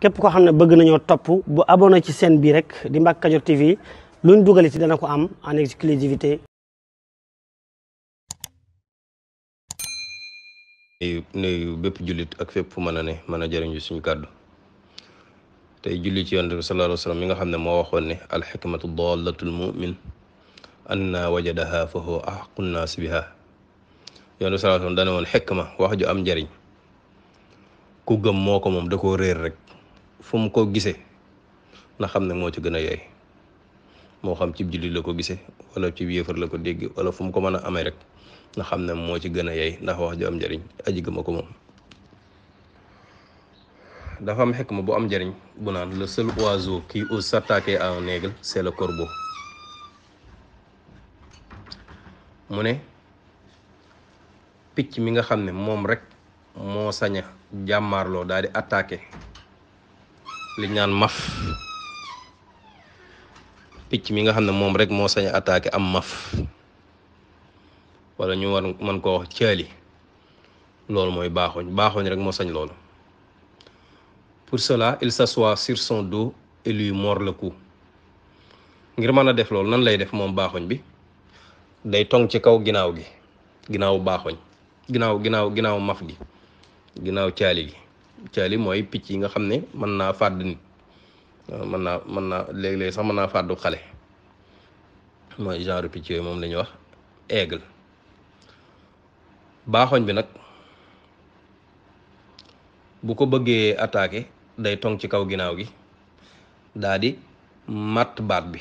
képp koo xam ne bëgg nañoo topp bu abonné ci chaîne bi rek di Mbacke Kadior TV luñ dugal ci dana ko am en exclusivité. nuyu bépp jullit ak fépp fu mën a ne mën a jëriñu suñu kàddu tey julli ci yonent bi sallallahu alayhi wa sallam mi nga xam ne moo waxoon ne alxikmatu dallatul mu'min anna wajadaha fa huwa ahaqu nnaas biha. yonent bi sallallahu alayhi wa sallam dane woon xikma wax ju am njëriñ ku gëm moo ko moom da koo réer rek fu mu ko gisee na xam ne moo ci gën a yey moo xam ci jullit la ko gisee wala ci yéefar la ko dégg wala fu mu ko mën a amee rek na xam ne moo ci gën a yey ndax wax ju am njëriñ aji gëma ko moom. dafa am xikma bu am njëriñ bu naan le seul oiseau qui ose s'attaquer à un aigle c'est le corbeau. mu ne picc mi nga xam ne moom rek moo sañ a jàmmaarloo daal di attaqué li ñaan maf. picc mi nga xam ne moom rek moo sañ a attaqué am maf wala ñu war mën koo wax caali loolu mooy baaxoñ rek moo sañ loolu. pour cela il s'assoit sur son dos et lui mord le cou. ngir mën a def loolu nan lay def moom baaxoñ bi day tong ci kaw ginnaaw gi ginnaaw baaxoñ ginnaaw maf gi ginnaaw caali mooy picc yi nga xam ne mën naa fàdd nit mën naa léeg-léeg sax mën naa fàddu xale mooy genre picc yooyu moom la ñuy wax aigle. baaxoñ bi nag bu ko bëggee attaqué day tong ci kaw ginnaaw gi daa di matt baat bi.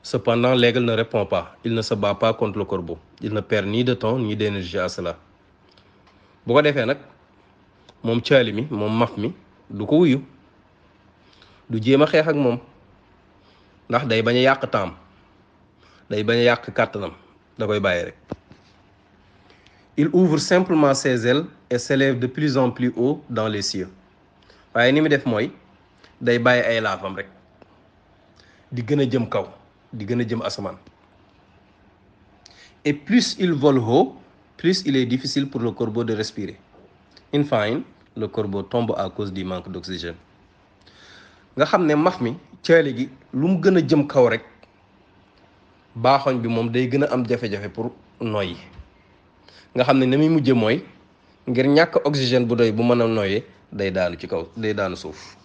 Cependant, l'aigle ne répond pas. Il ne se bat pas contre le corbeau. Il ne perd ni de temps ni d'énergie à cela. bu ko defee nag moom caali mi moom maf mi du ko wuyu du jéem a xeex ak moom ndax day bañ a yàq temps day bañ a yàq kàttanam da koy bàyyi rek. Il ouvre simplement ses ailes et s'élève de plus en plus haut dans les cieux. waaye ni mu def mooy day bàyyi ay laafam rek di gën a jëm kaw di gën a jëm asamaan. Et plus il vole haut, plus il est difficile pour le corbeau de respirer. In fine, le corbeau tombe à cause du manque d'oxygène. nga xam ne maf mi caali gi lu mu gën a jëm kaw rek baaxoñ bi moom day gën a am jafe-jafe pour noyyi. nga xam ne ni muy mujje mooy ngir ñàkk oxygène bu doy bu mën a noyyee day daanu ci kaw day daanu suuf.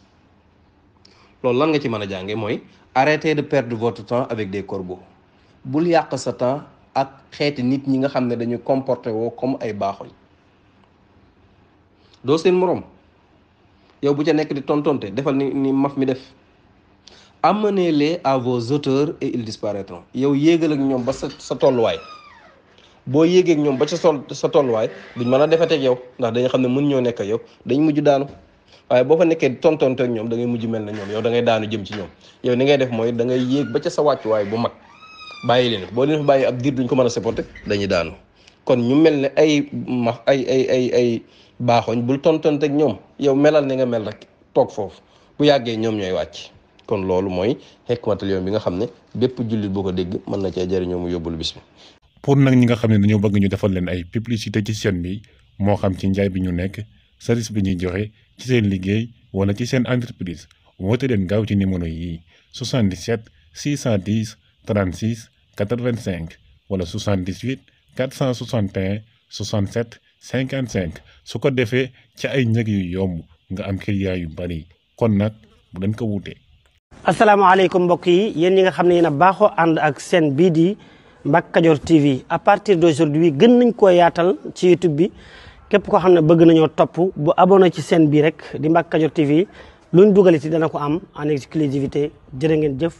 loolu lan nga ci mën a jànge mooy arrêtez de perdre votre temps avec des corbeaux. bul yàq sa temps ak xeeti nit ñi nga xam ne dañu comporté woo comme ay baaxoñ doo seen moroom yow bu ca nekk di tontonte defal ni maf mi def. amenez-les à vos hauteurs et ils disparaîtront. yow yéegal ak ñoom ba sa tolluwaay boo yéegee ak ñoom ba sa tolluwaay duñ mën a defeteeg yow ndax dañu xam ne mën ñoo nekk ak yow dañ mujj daanu. waaye boo fa nekkee di tontonte ak ñoom da ngay mujj mel na ñoom yow da ngay daanu jëm ci ñoom. yow ni ngay def mooy da ngay yéeg ba ca sa wàccuwaay bu mag bàyyi leen boo leen fa bàyyi ab diir duñ ko mën a supporter dañuy daanu. kon ñu mel ne ay baaxoñ bul tontonte ak ñoom yow melal ni nga mel rek toog foofu bu yàggee ñoom ñooy wàcc. kon loolu mooy xikmatul yawm bi nga xam ne bépp jullit boo ko dégg mën na cee jëriñoo mu yóbbul bis bi. pour nag ñi nga xam ne dañoo bëgg ñu defal leen ay publicité ci chaîne bi moo xam ci njaay bi ñu nekk service bi ñuy joxe ci seen liggéey wala ci seen entreprise woote leen gaaw ci numéro yi 77 610 36 85 wala 78 461 67 55 su ko defee ci ay njëg yu yomb nga am client yu bari kon nag bu dañ ko wuute. asalaamaaleykum mbokk yi yéen ñi nga xam ne yéen a baaxoo ànd ak chaîne bii di Mbacke Kadior TV à partir d'aujourd'hui gën nañ koo yaatal ci YouTube bi képp koo xam ne bëgg nañoo topp bu abonné ci chaîne bi rek di Mbacke Kadior TV luñ dugal ci dana ko am en exclusivité jërë ngeen jëf.